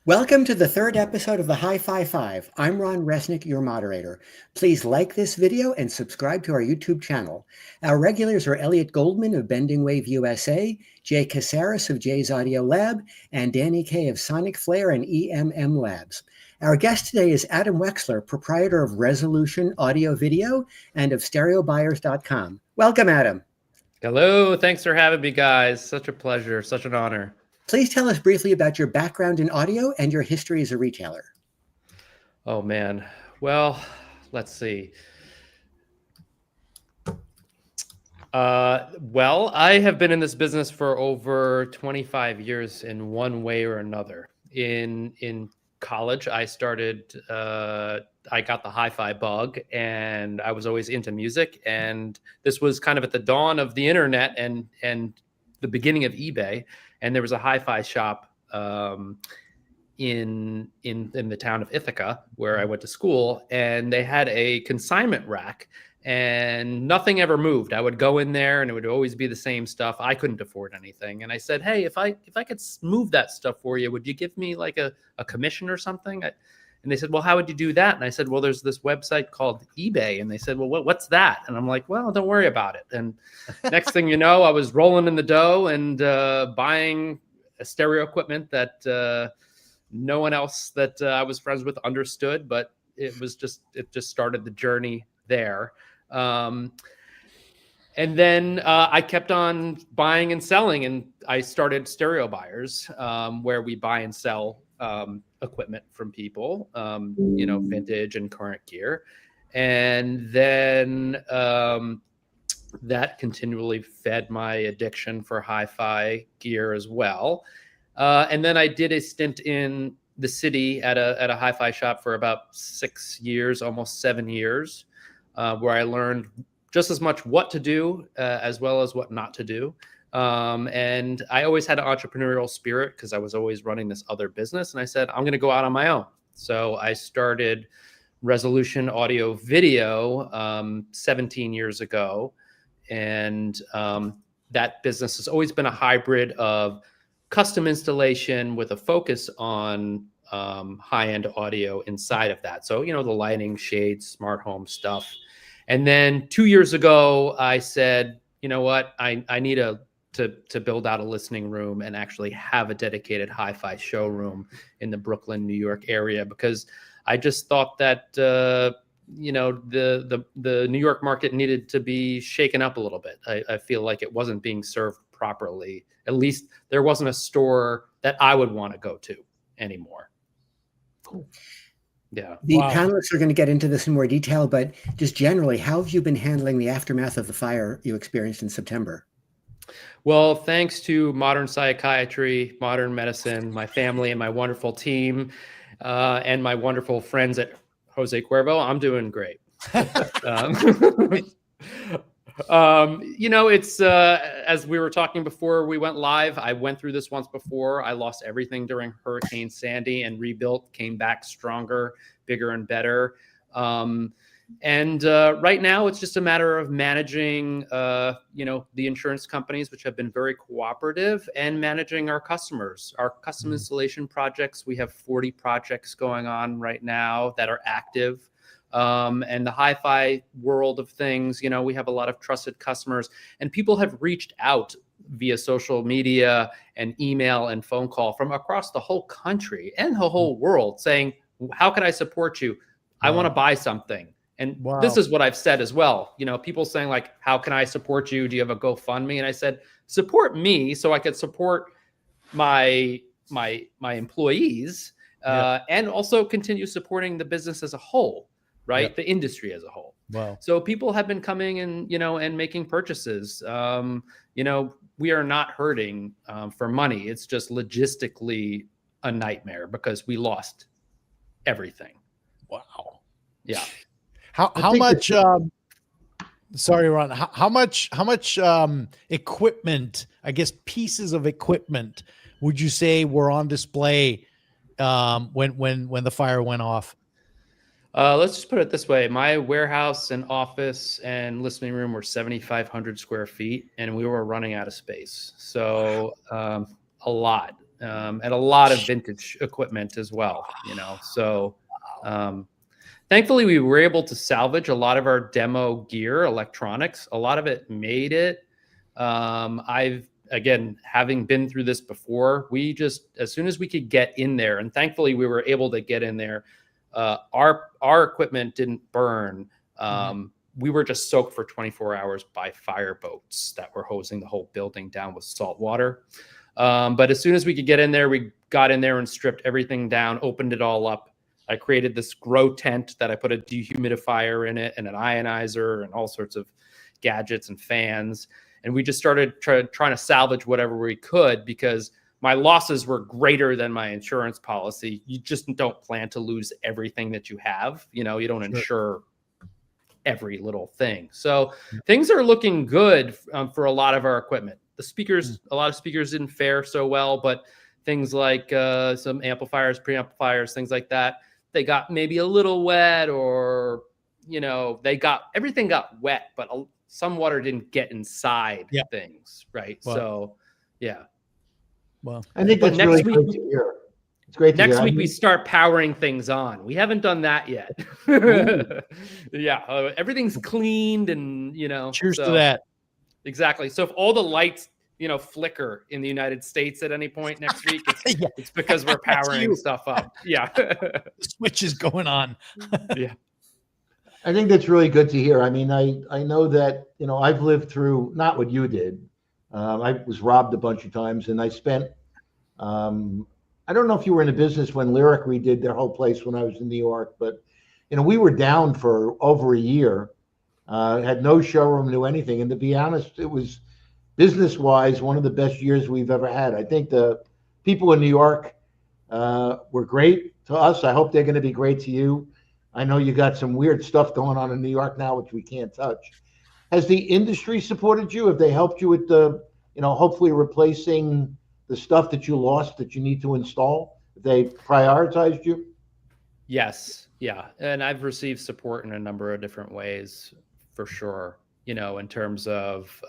Welcome to the third episode of the HiFi Five. I'm Ron Resnick, your moderator. Please like this video and subscribe to our YouTube channel. Our regulars are Elliot Goldman of Bending Wave USA, Jay Caceres of Jay's Audio Lab, and Danny Kaey of Sonic Flare and EMMLabs. Our guest today is Adam Wexler, proprietor of Resolution Audio Video and of StereoBuyers.com. Welcome, Adam. Hello, thanks for having me, guys. Such a pleasure, such an honor. Please tell us briefly about your background in audio and your history as a retailer. Oh, man. Well, let's see. I have been in this business for over 25 years in one way or another. In college, I got the hi-fi bug, and I was always into music. And this was kind of at the dawn of the internet and the beginning of eBay. And there was a hi-fi shop in the town of Ithaca where I went to school, and they had a consignment rack, and nothing ever moved. I would go in there, and it would always be the same stuff. I couldn't afford anything, and I said, "Hey, if I could move that stuff for you, would you give me like a commission or something?" And they said, "Well, how would you do that?" And I said, "Well, there's this website called eBay." And they said, "Well, what's that?" And I'm like, "Well, don't worry about it." And next thing you know, I was rolling in the dough and buying a stereo equipment that no one else that I was friends with understood, but it just started the journey there. And then I kept on buying and selling, and I started Stereo Buyers, where we buy and sell equipment from people, vintage and current gear. And then that continually fed my addiction for hi-fi gear as well. And then I did a stint in the city at a hi-fi shop for about 6 years, almost 7 years, where I learned just as much what to do as well as what not to do. And I always had an entrepreneurial spirit because I was always running this other business. And I said, I'm going to go out on my own. So I started Resolution Audio Video 17 years ago. And that business has always been a hybrid of custom installation with a focus on high-end audio inside of that. So, the lighting, shades, smart home stuff. And then 2 years ago, I said, you know what, I need to build out a listening room and actually have a dedicated hi-fi showroom in the Brooklyn, New York area, because I just thought that the New York market needed to be shaken up a little bit. I feel like it wasn't being served properly. At least there wasn't a store that I would want to go to anymore. Cool. Yeah. The panelists are going to get into this in more detail, but just generally, how have you been handling the aftermath of the fire you experienced in September? Well, thanks to modern psychiatry, modern medicine, my family, and my wonderful team, and my wonderful friends at Jose Cuervo, I'm doing great. It's as we were talking before we went live, I went through this once before. I lost everything during Hurricane Sandy and rebuilt, came back stronger, bigger, and better. And right now, it's just a matter of managing, the insurance companies, which have been very cooperative, and managing our customers, our custom installation projects. We have 40 projects going on right now that are active. And the hi-fi world of things, we have a lot of trusted customers, and people have reached out via social media and email and phone call from across the whole country and the whole world saying, how can I support you? I want to buy something. And this is what I've said as well. People saying like, how can I support you? Do you have a GoFundMe? And I said, support me so I could support my employees and also continue supporting the business as a whole. Right. Yep. The industry as a whole. Wow. So people have been coming and, and making purchases. We are not hurting for money. It's just logistically a nightmare because we lost everything. Wow. Yeah. How much, sorry, Ron, how much equipment, I guess, pieces of equipment would you say were on display when the fire went off? Let's just put it this way. My warehouse and office and listening room were 7,500 square feet, and we were running out of space. So a lot. and a lot of vintage equipment as well, you know. So thankfully we were able to salvage a lot of our demo gear, electronics. A lot of it made it. Again, having been through this before, we just, as soon as we could get in there, and thankfully we were able to get in there, our equipment didn't burn. We were just soaked for 24 hours by fire boats that were hosing the whole building down with salt water. But as soon as we could get in there, we got in there and stripped everything down, opened it all up. I created this grow tent that I put a dehumidifier in it and an ionizer and all sorts of gadgets and fans. And we just started trying to salvage whatever we could, because my losses were greater than my insurance policy. You just don't plan to lose everything that you have. You know, you don't insure every little thing. So things are looking good for a lot of our equipment. The speakers, a lot of speakers didn't fare so well, but things like some amplifiers, preamplifiers, things like that, they got maybe a little wet, or, you know, everything got wet, but some water didn't get inside things, right? Well, so, yeah. Well, I think that's really great to hear. It's great to hear. Next week we start powering things on. We haven't done that yet. Yeah, everything's cleaned, and you know. Cheers to that. Exactly. So if all the lights, you know, flicker in the United States at any point next week, it's because we're powering stuff up. Yeah, the switch is going on. Yeah. I think that's really good to hear. I mean, I know that, you know, I've lived through, not what you did. I was robbed a bunch of times, and I spent, I don't know if you were in the business when Lyric redid their whole place when I was in New York, but, you know, we were down for over a year, had no showroom, knew anything. And to be honest, it was business-wise one of the best years we've ever had. I think the people in New York were great to us. I hope they're going to be great to you. I know you got some weird stuff going on in New York now, which we can't touch. Has the industry supported you? Have they helped you with the, you know, hopefully replacing the stuff that you lost that you need to install? Have they prioritized you? Yes. Yeah. And I've received support in a number of different ways, for sure. You know, in terms of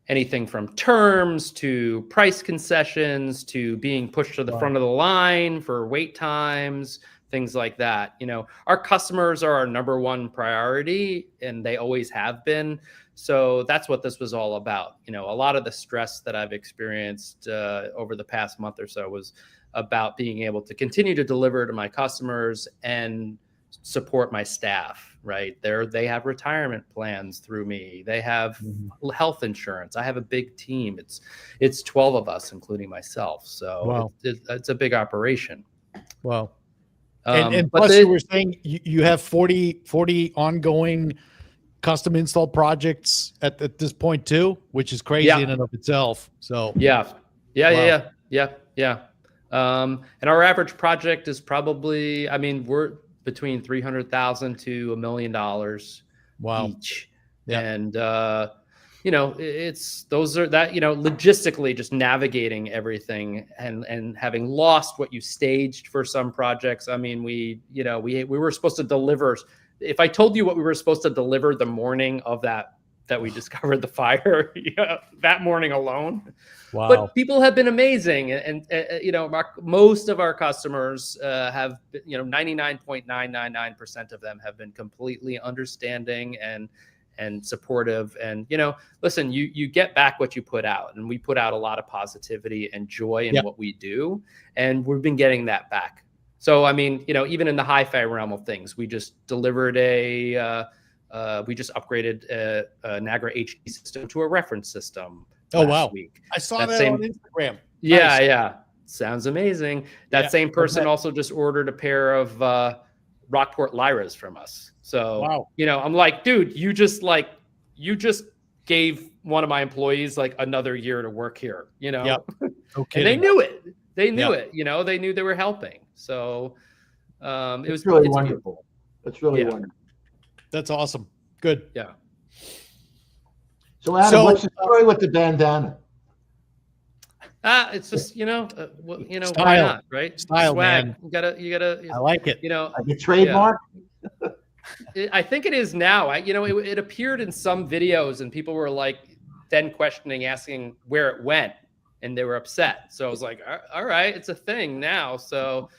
anything from terms to price concessions to being pushed to the front of the line for wait times, things like that. You know, our customers are our number one priority, and they always have been. So that's what this was all about. You know, a lot of the stress that I've experienced over the past month or so was about being able to continue to deliver to my customers and support my staff, right? They have retirement plans through me. They have health insurance. I have a big team. It's 12 of us, including myself. So it's a big operation. Wow. And plus you were saying you have 40 ongoing custom install projects at this point too, which is crazy in and of itself. So yeah. And our average project is probably, I mean, we're between $300,000 to $1 million each. Yeah. And you know, logistically just navigating everything and having lost what you staged for some projects. I mean, we were supposed to deliver. If I told you what we were supposed to deliver the morning of that we discovered the fire, that morning alone. Wow. But people have been amazing. And you know, most of our customers have, you know, 99.999% of them have been completely understanding and supportive. And, you know, listen, you get back what you put out, and we put out a lot of positivity and joy in what we do. And we've been getting that back. So, I mean, you know, even in the hi-fi realm of things, we just delivered we just upgraded a Nagra HD system to a reference system last week. I saw that on Instagram. Yeah, nice. Yeah. Sounds amazing. That same person also just ordered a pair of Rockport Lyras from us. So, you know, I'm like, dude, you just gave one of my employees like another year to work here, you know? Yep. Okay. And they knew it. They knew it, you know, they knew they were helping. So it was really wonderful. It's really wonderful. That's awesome. Good. Yeah. So Adam, what's the story with the bandana? It's just, you know, Style. Why not, right? Style, swag. man. You gotta. I like it. You know, like a trademark. Yeah. I think it is now. It appeared in some videos, and people were like, then questioning, asking where it went, and they were upset. So I was like, all right, it's a thing now. So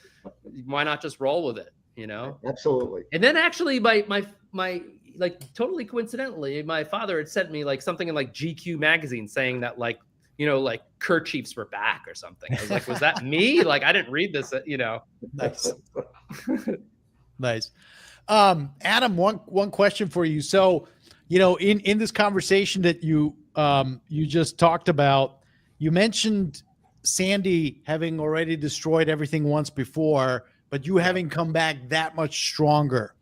why not just roll with it, you know? Absolutely. And then actually my like totally coincidentally, my father had sent me like something in like GQ magazine saying that like, you know, like kerchiefs were back or something. I was like, was that me? Like, I didn't read this, you know. Nice. Nice. Adam, one question for you. So, you know, in this conversation that you just talked about, you mentioned Sandy having already destroyed everything once before, but you having come back that much stronger.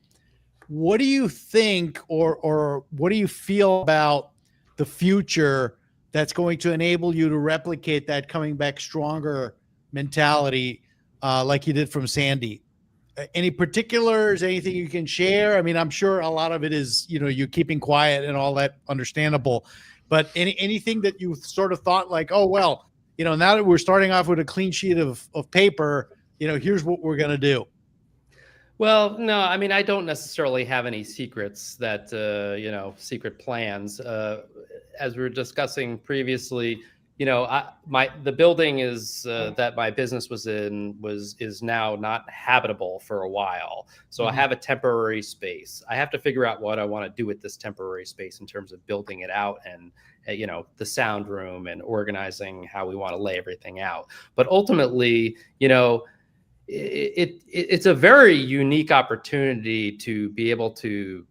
What do you think, or what do you feel about the future that's going to enable you to replicate that coming back stronger mentality, like you did from Sandy? Any particulars, anything you can share? I mean, I'm sure a lot of it is, you know, you keeping quiet and all that, understandable, but anything that you sort of thought like, oh, well, you know, now that we're starting off with a clean sheet of paper, you know, here's what we're going to do. Well, no, I mean, I don't necessarily have any secrets that, you know, secret plans. As we were discussing previously, you know, the building is that my business was in is now not habitable for a while. So I have a temporary space. I have to figure out what I want to do with this temporary space in terms of building it out and, you know, the sound room and organizing how we want to lay everything out. But ultimately, you know, it's a very unique opportunity to be able to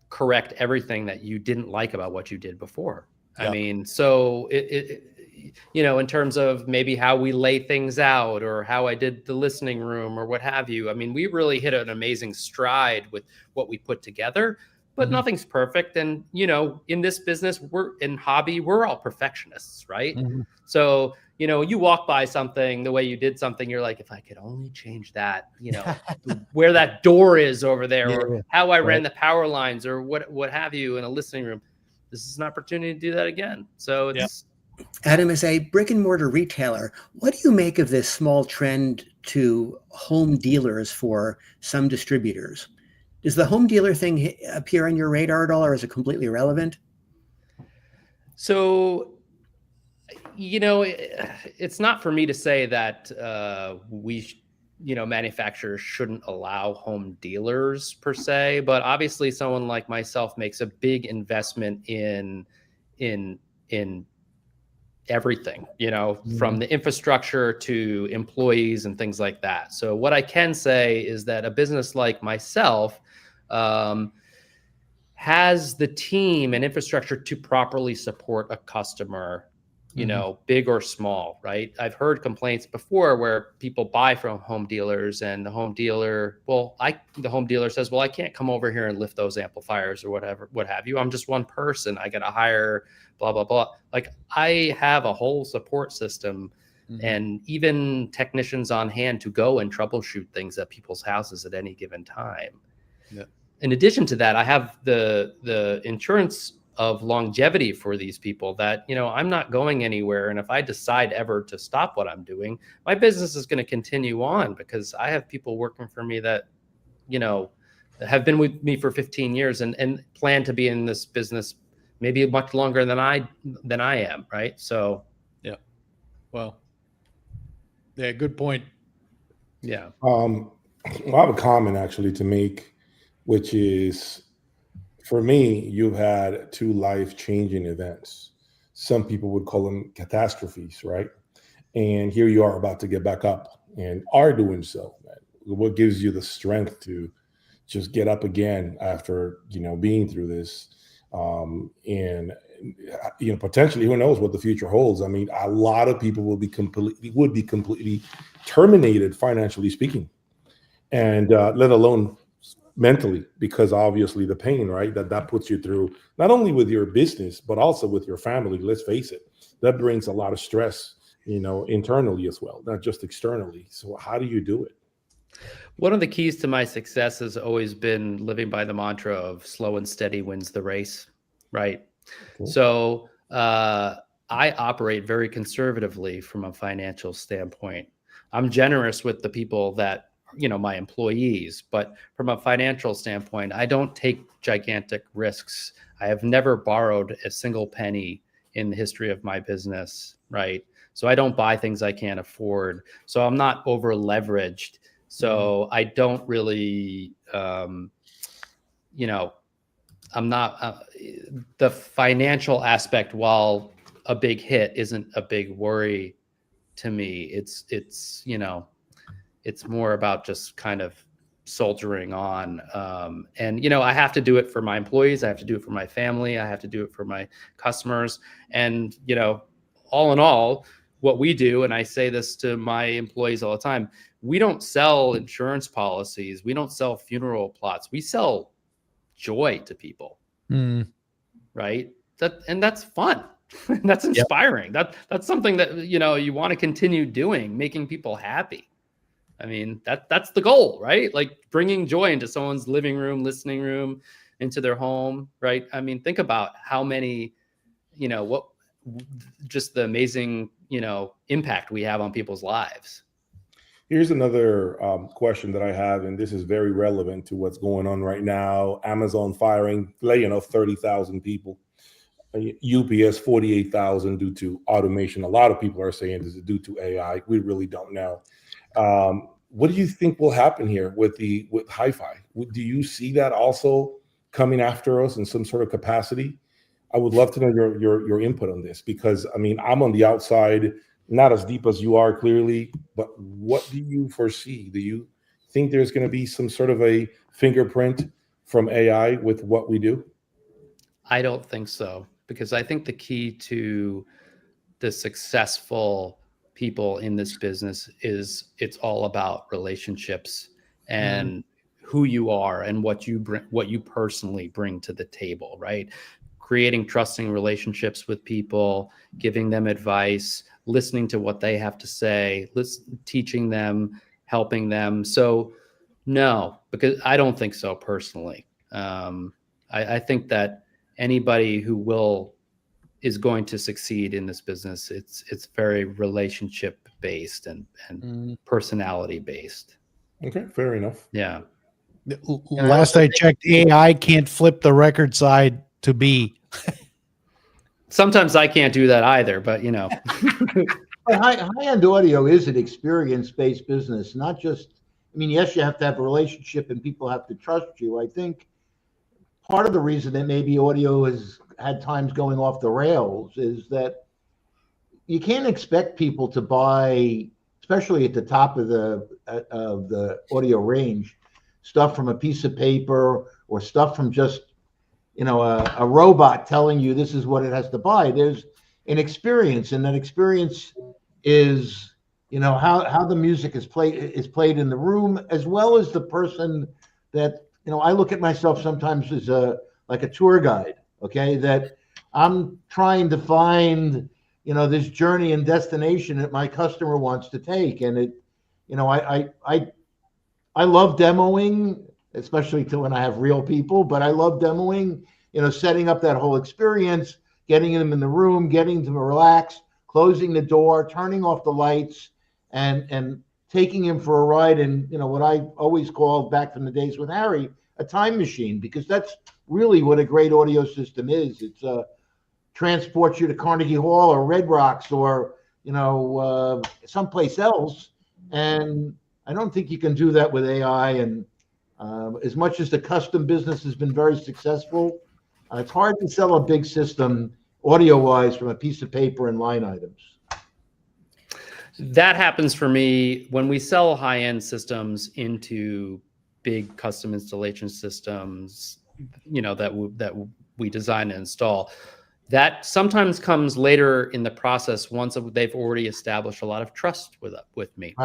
correct everything that you didn't like about what you did before. Yep. I mean, so you know, in terms of maybe how we lay things out or how I did the listening room or what have you. I mean, we really hit an amazing stride with what we put together, but nothing's perfect. And, you know, in this business, we're all perfectionists, right? So, you know, you walk by something, the way you did something, you're like, if I could only change that, you know, where that door is over there, or how I ran the power lines, or what have you in a listening room. This is an opportunity to do that again. So it's Adam, as a brick and mortar retailer, what do you make of this small trend to home dealers for some distributors? Does the home dealer thing appear on your radar at all, or is it completely irrelevant? So, you know, it's not for me to say that you know, manufacturers shouldn't allow home dealers per se, but obviously someone like myself makes a big investment in everything, you know, from the infrastructure to employees and things like that. So what I can say is that a business like myself has the team and infrastructure to properly support a customer, you know, big or small, right? I've heard complaints before where people buy from home dealers and the home dealer, the home dealer says, well, I can't come over here and lift those amplifiers or whatever, what have you. I'm just one person. I got to hire blah, blah, blah. Like, I have a whole support system and even technicians on hand to go and troubleshoot things at people's houses at any given time. Yeah. In addition to that, I have the insurance of longevity for these people that, you know, I'm not going anywhere. And if I decide ever to stop what I'm doing, my business is going to continue on because I have people working for me that, you know, have been with me for 15 years and plan to be in this business maybe much longer than I am. Right. So, yeah. Well, yeah, good point. Yeah. Well, I have a comment actually to make, which is, for me, you've had two life-changing events. Some people would call them catastrophes, right? And here you are about to get back up and are doing so. What gives you the strength to just get up again after, you know, being through this? And, you know, potentially, who knows what the future holds? I mean, a lot of people would be completely terminated, financially speaking, and let alone mentally, because obviously the pain, right, that puts you through, not only with your business, but also with your family. Let's face it, that brings a lot of stress, you know, internally as well, not just externally. So how do you do it? One of the keys to my success has always been living by the mantra of slow and steady wins the race, right? Cool. So I operate very conservatively from a financial standpoint. I'm generous with the people that, you know, my employees, but from a financial standpoint, I don't take gigantic risks. I have never borrowed a single penny in the history of my business, right? So I don't buy things I can't afford. So I'm not over leveraged. So I don't really, you know, I'm not the financial aspect, while a big hit isn't a big worry to me. It's, you know, it's more about just kind of soldiering on. And, you know, I have to do it for my employees. I have to do it for my family. I have to do it for my customers. And, you know, all in all, what we do, and I say this to my employees all the time, we don't sell insurance policies. We don't sell funeral plots. We sell joy to people. Right. And that's fun. That's inspiring. Yep. That's something that, you know, you want to continue doing, making people happy. I mean, that's the goal, right? Like bringing joy into someone's living room, listening room, into their home, right? I mean, think about how many, you know, just the amazing, you know, impact we have on people's lives. Here's another question that I have, and this is very relevant to what's going on right now. Amazon firing, laying off 30,000 people. UPS 48,000 due to automation. A lot of people are saying this is due to AI. We really don't know. What do you think will happen here with HiFi? Do you see that also coming after us in some sort of capacity? I would love to know your input on this, because I mean, I'm on the outside, not as deep as you are clearly, but what do you foresee? Do you think there's going to be some sort of a fingerprint from AI with what we do? I don't think so, because I think the key to the successful people in this business is it's all about relationships and who you are and what you bring, what you personally bring to the table, right? Creating trusting relationships with people, giving them advice, listening to what they have to say, teaching them, helping them. So no, because I don't think so personally. I think that anybody who is going to succeed in this business, it's very relationship based and personality based. Okay, fair enough. Yeah. Last I checked, AI can't flip the record side to B. Sometimes I can't do that either, but you know. High-end audio is an experience-based business, not just, I mean, yes, you have to have a relationship and people have to trust you. I think part of the reason that maybe audio has had times going off the rails is that you can't expect people to buy, especially at the top of the audio range, stuff from a piece of paper or stuff from just, you know, a robot telling you this is what it has to buy. There's an experience, and that experience is, you know, how the music is played in the room, as well as the person that, you know, I look at myself sometimes as like a tour guide, okay, that I'm trying to find, you know, this journey and destination that my customer wants to take. And it, you know, I love demoing, especially when I have real people, but I love demoing, you know, setting up that whole experience, getting them in the room, getting them to relax, closing the door, turning off the lights, and taking him for a ride. And, you know, what I always called back from the days with Harry, a time machine, because that's really what a great audio system is. It's transports you to Carnegie Hall or Red Rocks or, you know, someplace else. And I don't think you can do that with AI. And as much as the custom business has been very successful, it's hard to sell a big system audio-wise from a piece of paper and line items. That happens for me when we sell high-end systems into big custom installation systems, you know, that we design and install. That sometimes comes later in the process once they've already established a lot of trust with me,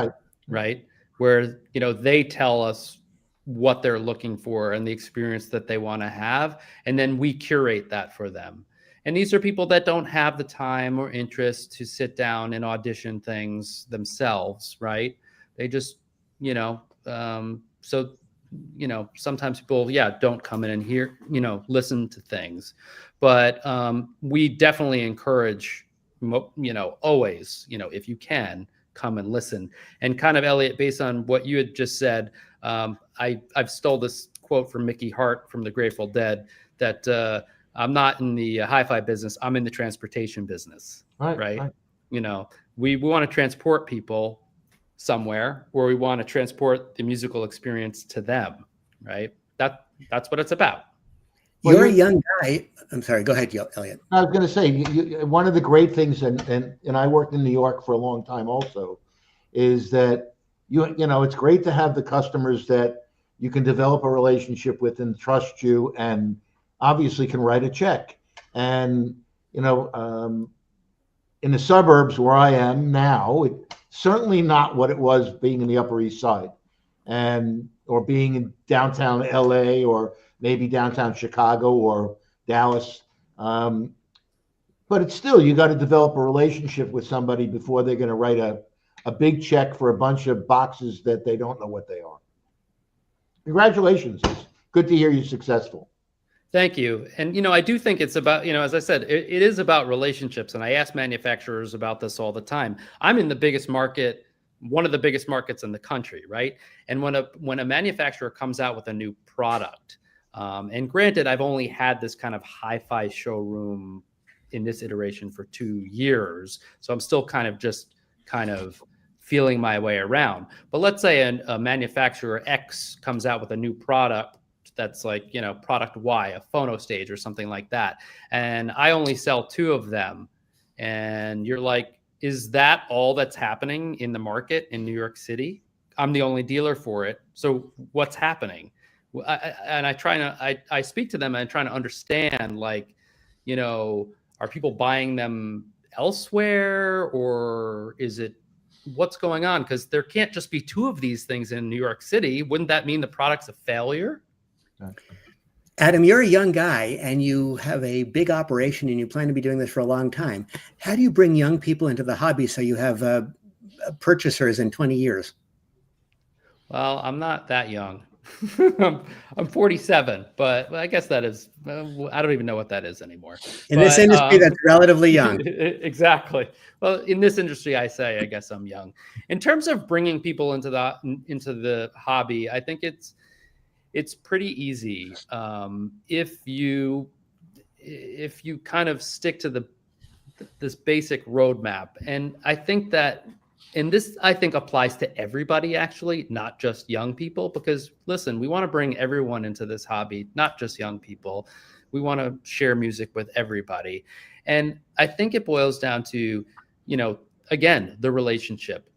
right? Where, you know, they tell us what they're looking for and the experience that they want to have, and then we curate that for them. And these are people that don't have the time or interest to sit down and audition things themselves, right? They just, you know, so, you know, sometimes people, don't come in and hear, you know, listen to things. But we definitely encourage, you know, always, you know, if you can, come and listen. And kind of, Elliot, based on what you had just said, I've stole this quote from Mickey Hart from the Grateful Dead that I'm not in the hi-fi business. I'm in the transportation business, right? You know, we want to transport people somewhere, or we want to transport the musical experience to them, right? That's what it's about. Well, you're a young guy. I'm sorry. Go ahead, Elliot. I was going to say, one of the great things, and I worked in New York for a long time also, is that you know it's great to have the customers that you can develop a relationship with and trust you, and obviously can write a check. And you know, in the suburbs where I am now, it's certainly not what it was being in the Upper East Side, and or being in downtown LA, or maybe downtown Chicago or Dallas. But it's still, you got to develop a relationship with somebody before they're going to write a big check for a bunch of boxes that they don't know what they are. Congratulations. It's good to hear you're successful. Thank you. And, you know, I do think it's about, you know, as I said, it is about relationships. And I ask manufacturers about this all the time. I'm in the biggest market, one of the biggest markets in the country, right? And when a manufacturer comes out with a new product, and granted, I've only had this kind of hi-fi showroom in this iteration for 2 years. So I'm still kind of feeling my way around. But let's say a manufacturer X comes out with a new product that's like, you know, product Y, a phono stage or something like that. And I only sell 2 of them. And you're like, is that all that's happening in the market in New York City? I'm the only dealer for it. So what's happening? I speak to them and I'm trying to understand, like, you know, are people buying them elsewhere, or is it, what's going on? Because there can't just be 2 of these things in New York City. Wouldn't that mean the product's a failure? Adam, you're a young guy and you have a big operation and you plan to be doing this for a long time. How do you bring young people into the hobby so you have purchasers in 20 years? Well, I'm not that young. I'm 47, but I guess that is, I don't even know what that is anymore. In this industry, that's relatively young. Exactly. Well, in this industry, I guess I'm young. In terms of bringing people into the hobby, I think it's pretty easy. If you kind of stick to this basic roadmap. And I think that, and this, I think, applies to everybody, actually, not just young people, because listen, we want to bring everyone into this hobby, not just young people. We want to share music with everybody. And I think it boils down to, you know, again, the relationship.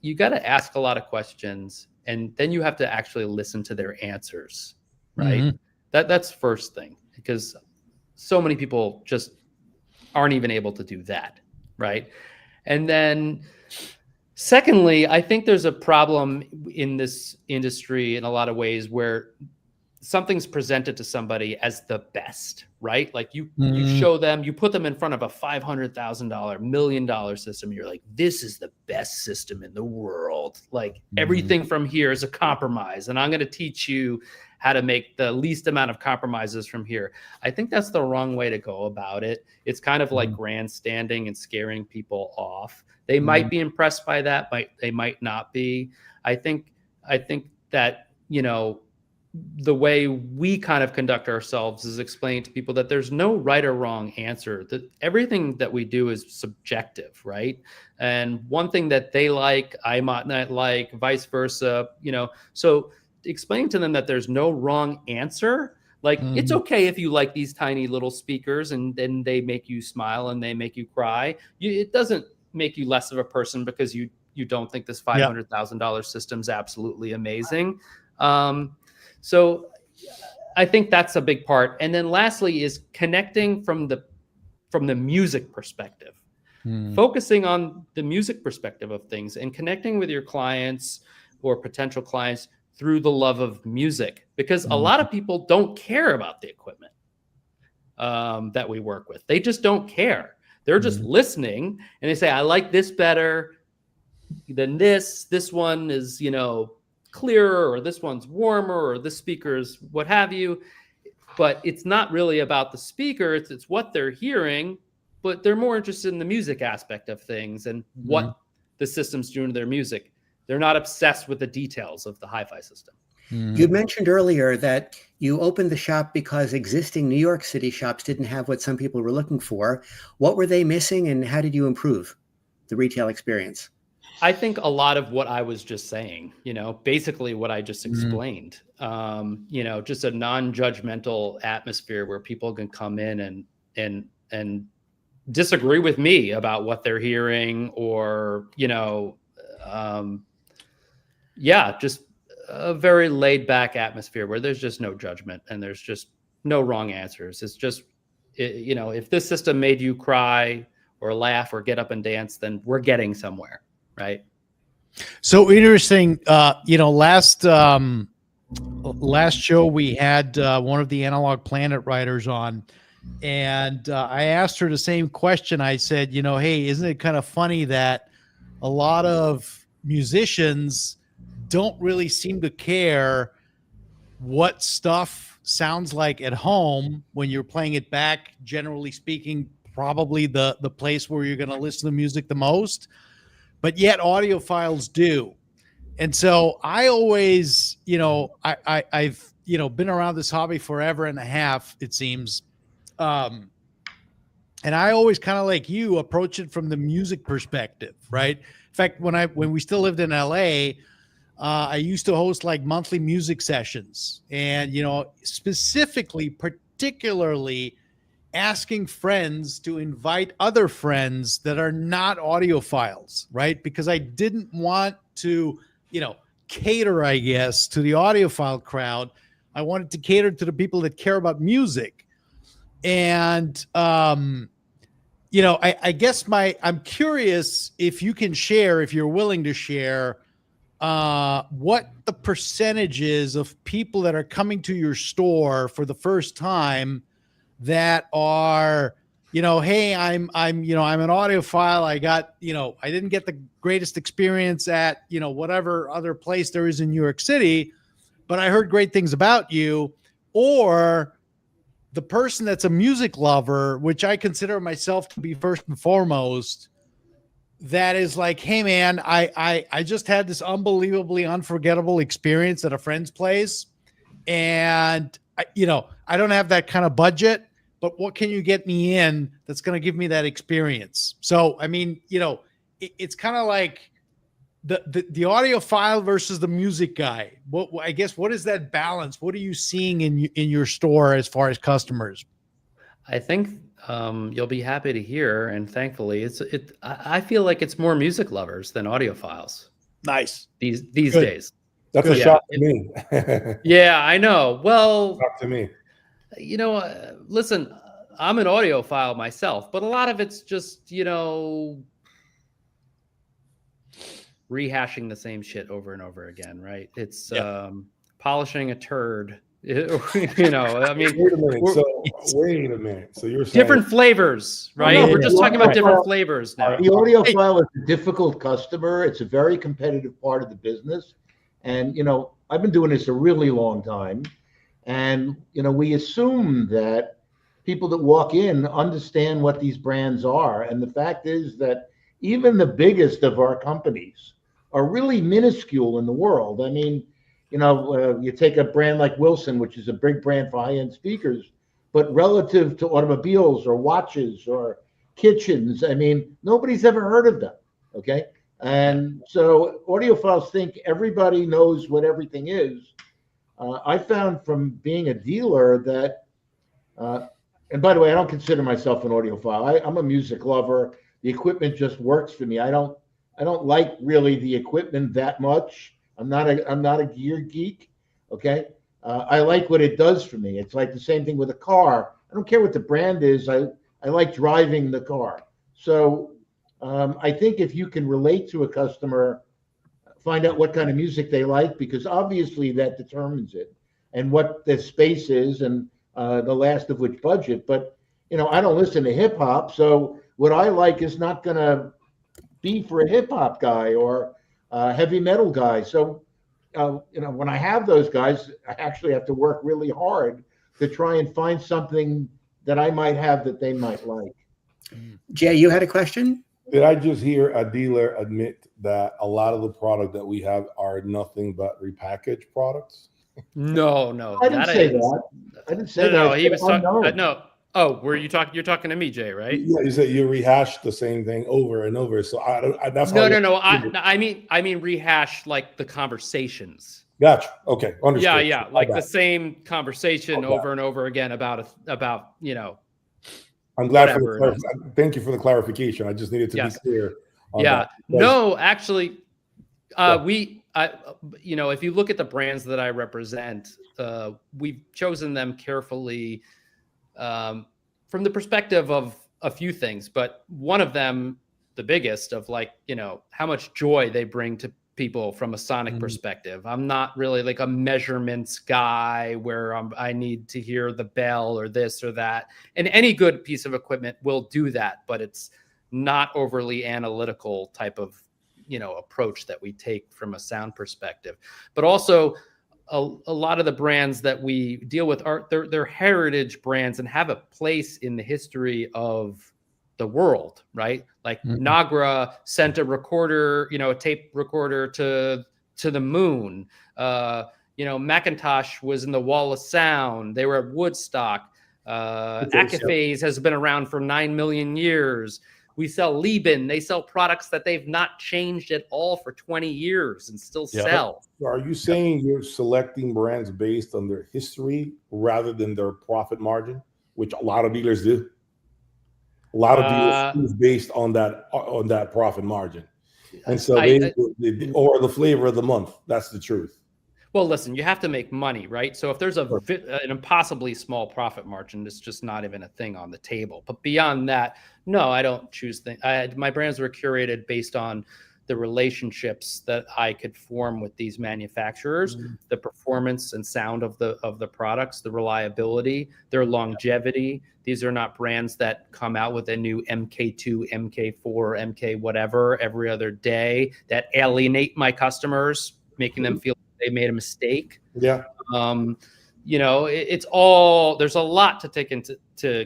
You got to ask a lot of questions, and then you have to actually listen to their answers, right? Mm-hmm. That's first thing, because so many people just aren't even able to do that, right? And then secondly, I think there's a problem in this industry in a lot of ways where something's presented to somebody as the best, right? Like you show them, you put them in front of a $500,000, $1 million system. You're like, this is the best system in the world. Like everything from here is a compromise. And I'm going to teach you how to make the least amount of compromises from here. I think that's the wrong way to go about it. It's kind of like grandstanding and scaring people off. They might be impressed by that, but they might not be. I think that, you know, the way we kind of conduct ourselves is explain to people that there's no right or wrong answer, that everything that we do is subjective, right? And one thing that they like, I might not like, vice versa, you know. So explaining to them that there's no wrong answer. Like, it's okay if you like these tiny little speakers and then they make you smile and they make you cry. It doesn't make you less of a person because you don't think this $500,000 system's absolutely amazing. So I think that's a big part. And then lastly is connecting from the music perspective, focusing on the music perspective of things and connecting with your clients or potential clients through the love of music, because a lot of people don't care about the equipment that we work with. They just don't care. They're just listening and they say, I like this better than this. This one is, you know, clearer, or this one's warmer, or this speaker's what have you. But it's not really about the speaker. It's what they're hearing, but they're more interested in the music aspect of things and what the system's doing to their music. They're not obsessed with the details of the hi-fi system. You mentioned earlier that you opened the shop because existing New York City shops didn't have what some people were looking for. What were they missing, and how did you improve the retail experience? I think a lot of what I was just saying, basically what I just explained, just a non-judgmental atmosphere where people can come in and disagree with me about what they're hearing, or, just a very laid back atmosphere where there's just no judgment and there's just no wrong answers. It's just, if this system made you cry or laugh or get up and dance, then we're getting somewhere. Right. So interesting. Last show we had one of the Analog Planet writers on, and I asked her the same question. I said, hey, isn't it kind of funny that a lot of musicians don't really seem to care what stuff sounds like at home when you're playing it back? Generally speaking, probably the place where you're going to listen to music the most. But yet audiophiles do. And so I always, I've, been around this hobby forever and a half, it seems. And I always kind of like you approach it from the music perspective, right? In fact, when we still lived in LA, I used to host like monthly music sessions, and, particularly asking friends to invite other friends that are not audiophiles, right? Because I didn't want to, cater, I guess, to the audiophile crowd. I wanted to cater to the people that care about music. And, I guess I'm curious if you can share, if you're willing to share, what the percentage is of people that are coming to your store for the first time that are, hey, I'm an audiophile. I got, I didn't get the greatest experience at, whatever other place there is in New York City, but I heard great things about you. Or the person that's a music lover, which I consider myself to be first and foremost, that is like, hey man, I just had this unbelievably unforgettable experience at a friend's place, and I don't have that kind of budget, but what can you get me in that's going to give me that experience? So, I mean, it's kind of like the audiophile versus the music guy. What is that balance? What are you seeing in your store as far as customers? I think you'll be happy to hear, and thankfully, I feel like it's more music lovers than audiophiles. Nice these days. That's a shock to me. Yeah, I know. Well, shock to me. Listen, I'm an audiophile myself, but a lot of it's just, rehashing the same shit over and over again, right? It's polishing a turd. I mean, wait a minute. So you're saying different flavors, right? We're just talking about different flavors now. The audiophile is a difficult customer. It's a very competitive part of the business. And, I've been doing this a really long time. And, we assume that people that walk in understand what these brands are. And the fact is that even the biggest of our companies are really minuscule in the world. I mean, you take a brand like Wilson, which is a big brand for high-end speakers, but relative to automobiles or watches or kitchens, I mean, nobody's ever heard of them, okay? And so audiophiles think everybody knows what everything is. I found from being a dealer that, and by the way, I don't consider myself an audiophile. I'm a music lover. The equipment just works for me. I don't like really the equipment that much. I'm not a gear geek. Okay. I like what it does for me. It's like the same thing with a car. I don't care what the brand is. I like driving the car. So I think if you can relate to a customer, find out what kind of music they like, because obviously that determines it, and what the space is, and the last of which budget. But, I don't listen to hip hop. So what I like is not going to be for a hip hop guy or a heavy metal guy. So, when I have those guys, I actually have to work really hard to try and find something that I might have that they might like. Jay, you had a question? Did I just hear a dealer admit that a lot of the product that we have are nothing but repackaged products? No, no. I didn't say that. I didn't say that. No, he was talking. Unknown. No. Oh, you're talking to me, Jay, right? Yeah, you said you rehash the same thing over and over. So that's No, how. no, no. I mean rehash like the conversations. Gotcha. Okay, understood. Yeah, like the same conversation over and over again about you know. I'm glad for the thank you for the clarification. I just needed to be clear. On that. No, actually, you know, if you look at the brands that I represent, we've chosen them carefully from the perspective of a few things, but one of them, the biggest, of like, you know, how much joy they bring to people from a sonic perspective. I'm not really like a measurements guy where I need to hear the bell or this or that. And any good piece of equipment will do that, but it's not overly analytical type of, you know, approach that we take from a sound perspective. But also a lot of the brands that we deal with they're heritage brands and have a place in the history of the world, right? Like Nagra sent a recorder, you know, a tape recorder to the moon. You know, Macintosh was in the Wall of Sound. They were at Woodstock. Caceres has been around for 9 million years. We sell Lieben. They sell products that they've not changed at all for 20 years and still sell. Are you saying you're selecting brands based on their history rather than their profit margin, which a lot of dealers do? A lot of dealers is based on that profit margin, and so or the flavor of the month. That's the truth. Well, listen, you have to make money, right? So if there's an impossibly small profit margin, it's just not even a thing on the table. But beyond that, no, I don't choose things. My brands were curated based on the relationships that I could form with these manufacturers, the performance and sound of the products, the reliability, their longevity. These are not brands that come out with a new MK2, MK4, MK whatever every other day that alienate my customers, making them feel they made a mistake. Yeah. You know, it's all, there's a lot to take into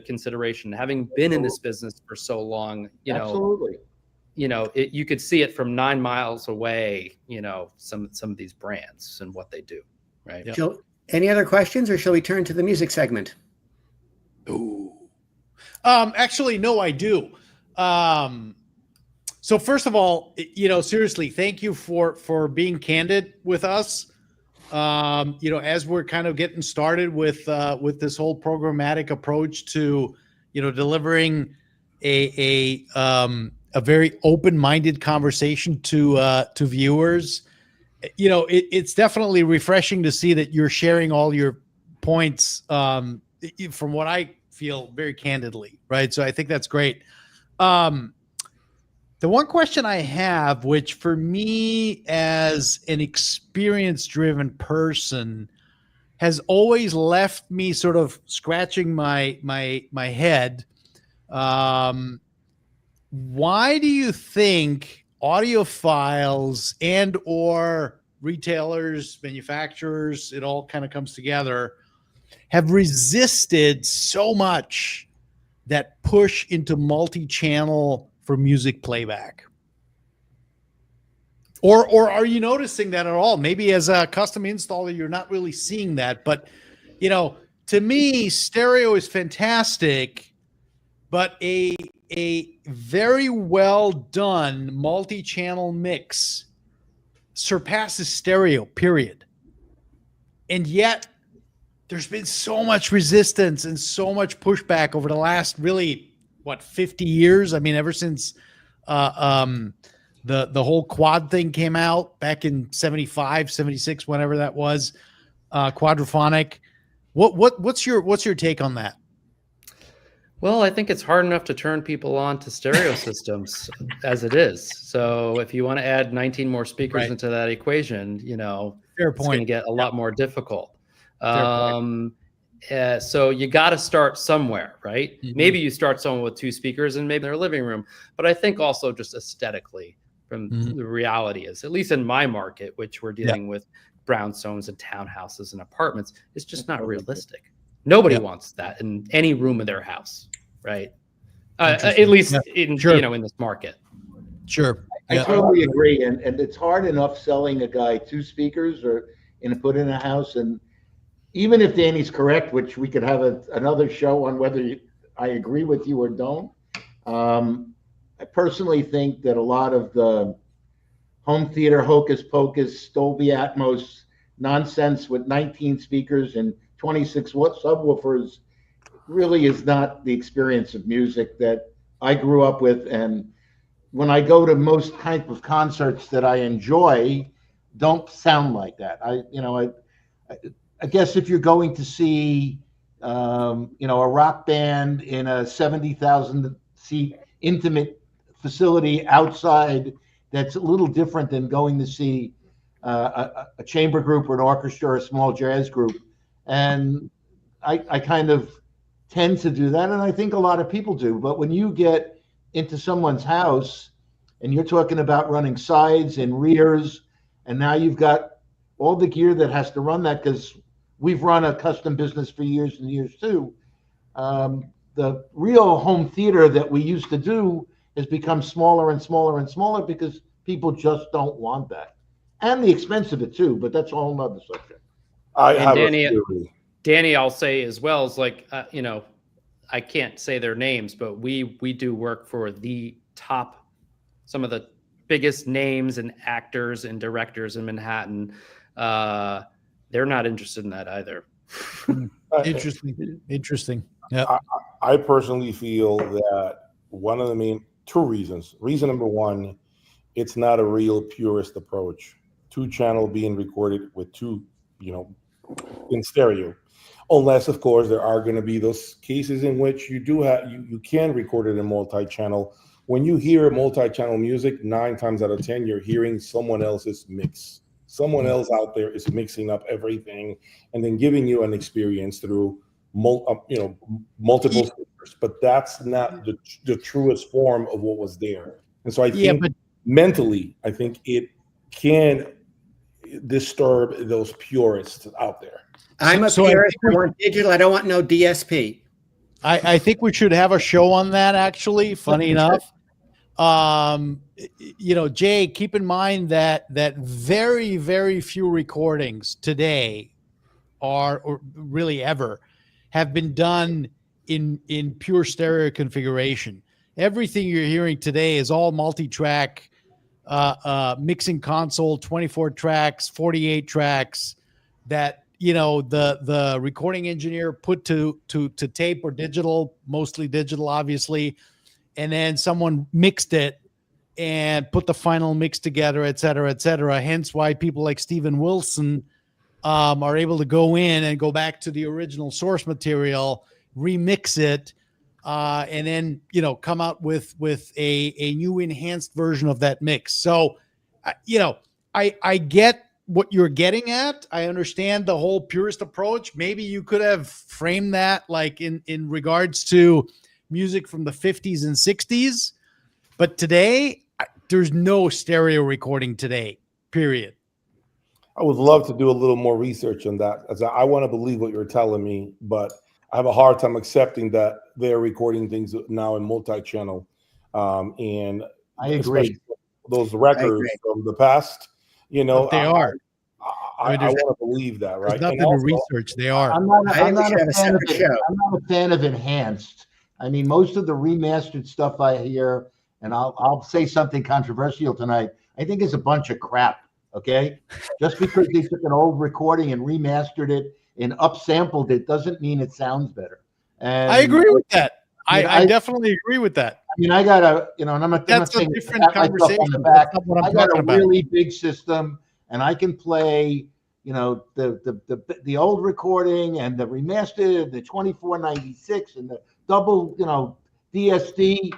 consideration. Having been in this business for so long, you know, absolutely. You know, you could see it from 9 miles away, you know, some of these brands and what they do, right? Yep. Any other questions, or shall we turn to the music segment? Ooh. Actually, no, I do. So first of all, you know, seriously, thank you for being candid with us. You know, as we're kind of getting started with this whole programmatic approach to, you know, delivering a very open-minded conversation to viewers. You know, it's definitely refreshing to see that you're sharing all your points from what I feel very candidly, right? So I think that's great. The one question I have, which for me as an experience-driven person has always left me sort of scratching my head. Why do you think audiophiles and or retailers, manufacturers, it all kind of comes together, have resisted so much that push into multi-channel for music playback? Or are you noticing that at all? Maybe as a custom installer, you're not really seeing that. But, you know, to me, stereo is fantastic, but a very well done multi-channel mix surpasses stereo, period. And yet there's been so much resistance and so much pushback over the last really, 50 years? I mean, ever since the whole quad thing came out back in 75, 76, whenever that was, quadraphonic. What's your take on that? Well, I think it's hard enough to turn people on to stereo systems as it is. So if you want to add 19 more speakers into that equation, you know, it's going to get a lot more difficult. So you got to start somewhere, right? Maybe you start someone with 2 speakers and maybe in their living room. But I think also just aesthetically, from the reality is, at least in my market, which we're dealing with brownstones and townhouses and apartments, it's just not realistic. Nobody wants that in any room of their house, right? At least in you know, in this market. Sure. I totally agree. And it's hard enough selling a guy 2 speakers or put in a house, and even if Danny's correct, which we could have another show on whether I agree with you or don't. I personally think that a lot of the home theater hocus pocus, Dolby Atmos nonsense with 19 speakers and 26 subwoofers really is not the experience of music that I grew up with. And when I go to most type of concerts that I enjoy, don't sound like that. I guess if you're going to see, a rock band in a 70,000 seat intimate facility outside, that's a little different than going to see a chamber group or an orchestra or a small jazz group. And I kind of tend to do that, and I think a lot of people do. But when you get into someone's house and you're talking about running sides and rears, and now you've got all the gear that has to run that, because we've run a custom business for years and years too. The real home theater that we used to do has become smaller and smaller and smaller because people just don't want that. And the expense of it too, but that's a whole nother subject. Danny, I'll say as well, is like, I can't say their names, but we do work for the top, some of the biggest names and actors and directors in Manhattan. They're not interested in that either. Interesting. Yeah. I personally feel that one of the main two reasons. Reason number one, it's not a real purist approach. 2-channel being recorded with two, in stereo. Unless, of course, there are going to be those cases in which you do have you can record it in multi-channel. When you hear multi-channel music, 9 times out of 10, you're hearing someone else's mix. Someone else out there is mixing up everything and then giving you an experience through multiple speakers. But that's not the truest form of what was there. And so I think mentally, I think it can disturb those purists out there. I'm a purist. I want digital. I don't want no DSP. I think we should have a show on that, actually, funny enough. Jay, keep in mind that very, very few recordings today or really ever have been done in pure stereo configuration. Everything you're hearing today is all multi-track, mixing console, 24 tracks, 48 tracks that the recording engineer put to tape or digital, mostly digital, obviously, and then someone mixed it and put the final mix together, et cetera, et cetera. Hence why people like Steven Wilson are able to go in and go back to the original source material, remix it, and then come out with a new enhanced version of that mix. So, I get what you're getting at. I understand the whole purist approach. Maybe you could have framed that like in regards to music from the 50s and 60s, but today there's no stereo recording today, period. I would love to do a little more research on that, as I want to believe what you're telling me, but I have a hard time accepting that they're recording things now in multi-channel. And I agree. Those records from the past, they are. I want to believe that, right? There's nothing to research. They are. I'm not a fan of enhanced. I mean, most of the remastered stuff I hear, and I'll say something controversial tonight, I think it's a bunch of crap. Okay, just because they took an old recording and remastered it and upsampled it doesn't mean it sounds better. And I agree with that. I definitely agree with that. I mean, I got a, and that's a different conversation. I got a really big system, and I can play, the old recording and the remastered, the 2496 and the double, DSD,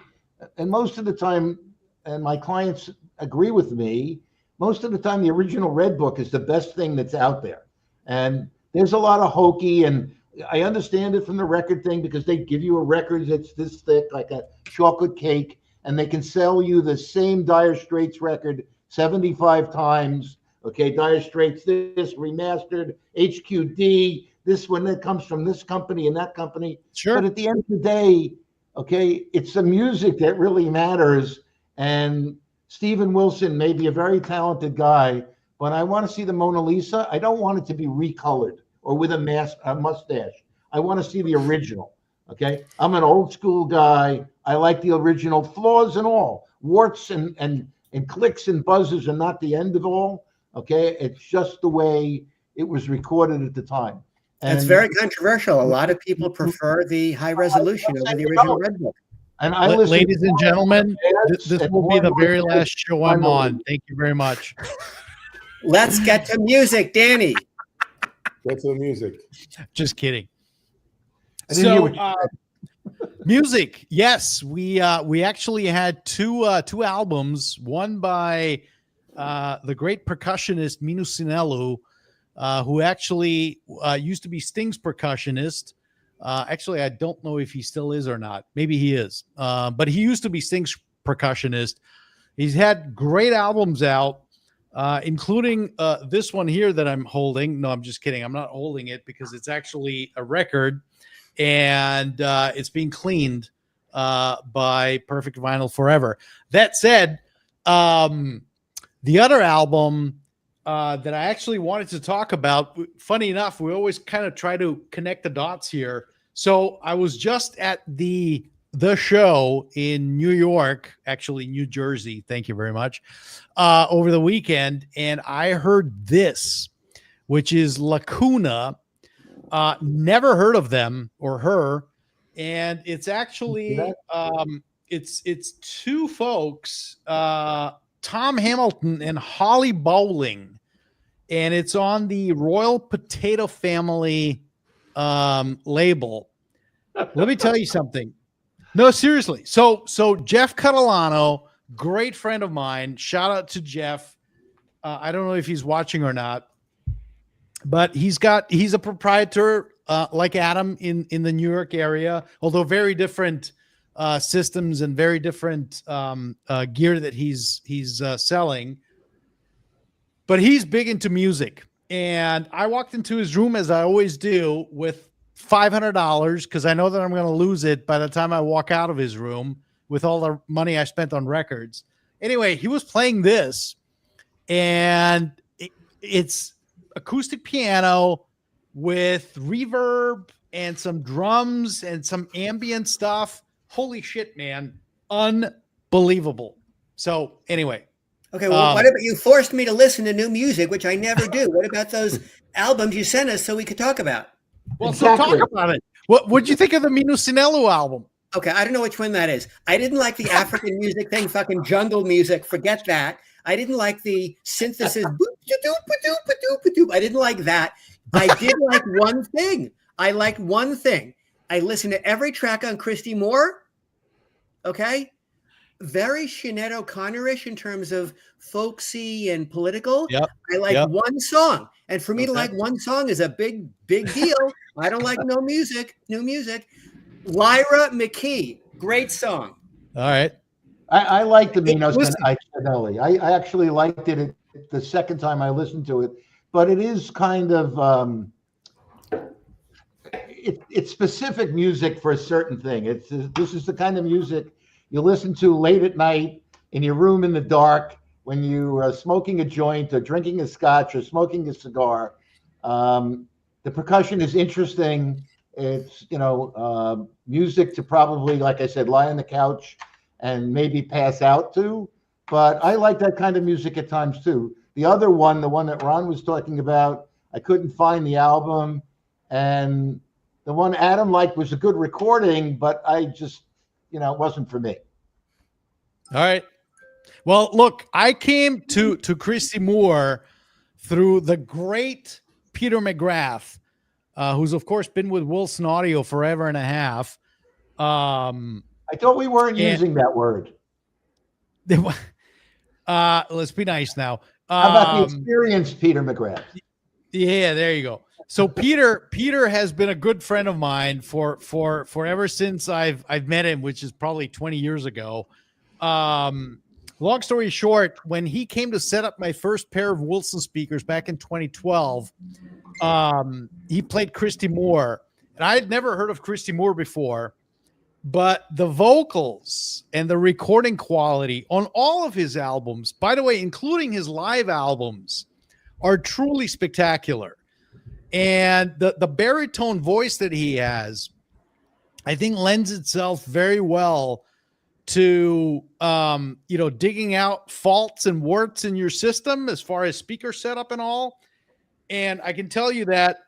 and most of the time, and my clients agree with me, most of the time the original Red Book is the best thing that's out there. And there's a lot of hokey, and I understand it from the record thing because they give you a record that's this thick, like a chocolate cake, and they can sell you the same Dire Straits record 75 times. Okay, Dire Straits, this remastered, HQD, this one that comes from this company and that company. Sure. But at the end of the day, okay, it's the music that really matters. And Steven Wilson may be a very talented guy, but I want to see the Mona Lisa. I don't want it to be recolored or with a mustache. I want to see the original. Okay, I'm an old school guy. I like the original, flaws and all, warts and clicks and buzzes, and not the end of all. Okay, it's just the way it was recorded at the time. And that's very controversial. A lot of people prefer the high resolution over the original Red Book. And I ladies and gentlemen, this will be the very last show I'm on. Thank you very much. Let's get to music, Danny. Get to the music. Just kidding. So, music, yes, we actually had two albums. One by the great percussionist Minu Sinelu, who actually used to be Sting's percussionist. Actually, I don't know if he still is or not. Maybe he is, but he used to be Sting's percussionist. He's had great albums out, including this one here that I'm holding. No, I'm just kidding. I'm not holding it because it's actually a record. And it's being cleaned by Perfect Vinyl Forever. That said, the other album that I actually wanted to talk about, funny enough, we always kind of try to connect the dots here. So I was just at the show in New York, actually New Jersey, thank you very much, over the weekend, and I heard this, which is Lacuna. Never heard of them or her, and it's actually it's two folks, Tom Hamilton and Holly Bowling, and it's on the Royal Potato Family label. Let me tell you something. No, seriously. So Jeff Catalano, great friend of mine. Shout out to Jeff. I don't know if he's watching or not. But he's a proprietor like Adam in the New York area, although very different systems and very different gear that he's selling. But he's big into music. And I walked into his room, as I always do, with $500 because I know that I'm going to lose it by the time I walk out of his room with all the money I spent on records. Anyway, he was playing this, and it's acoustic piano with reverb and some drums and some ambient stuff. Holy shit, man. Unbelievable. So anyway. Okay, well, what about you forced me to listen to new music, which I never do. What about those albums you sent us so we could talk about? Well, exactly. So talk about it. What'd you think of the Minu Sinelu album? Okay, I don't know which one that is. I didn't like the African music thing, fucking jungle music. Forget that. I didn't like the synthesis. I didn't like that. I did like one thing. I liked one thing. I listened to every track on Christy Moore. Okay. Very Sinead O'Connor-ish in terms of folksy and political. Yep. I like one song. And for me to like one song is a big, big deal. I don't like new music. Lyra McKee. Great song. All right. I like the Mino Sinelli. I actually liked it the second time I listened to it, but it is kind of it's specific music for a certain thing. This is the kind of music you listen to late at night in your room in the dark when you are smoking a joint or drinking a scotch or smoking a cigar. The percussion is interesting. It's music to probably, like I said, lie on the couch and maybe pass out to, but I like that kind of music at times too. The other one, the one that Ron was talking about, I couldn't find the album, and the one Adam liked was a good recording, but I just, it wasn't for me. All right. Well, look, I came to Christy Moore through the great Peter McGrath, who's of course been with Wilson Audio forever and a half. I thought we weren't using that word. Let's be nice now. How about the experienced Peter McGrath? Yeah, there you go. So Peter has been a good friend of mine for ever since I've met him, which is probably 20 years ago. Long story short, when he came to set up my first pair of Wilson speakers back in 2012, he played Christy Moore, and I had never heard of Christy Moore before. But the vocals and the recording quality on all of his albums, by the way, including his live albums, are truly spectacular. And the baritone voice that he has, I think, lends itself very well to digging out faults and warts in your system as far as speaker setup and all. And I can tell you that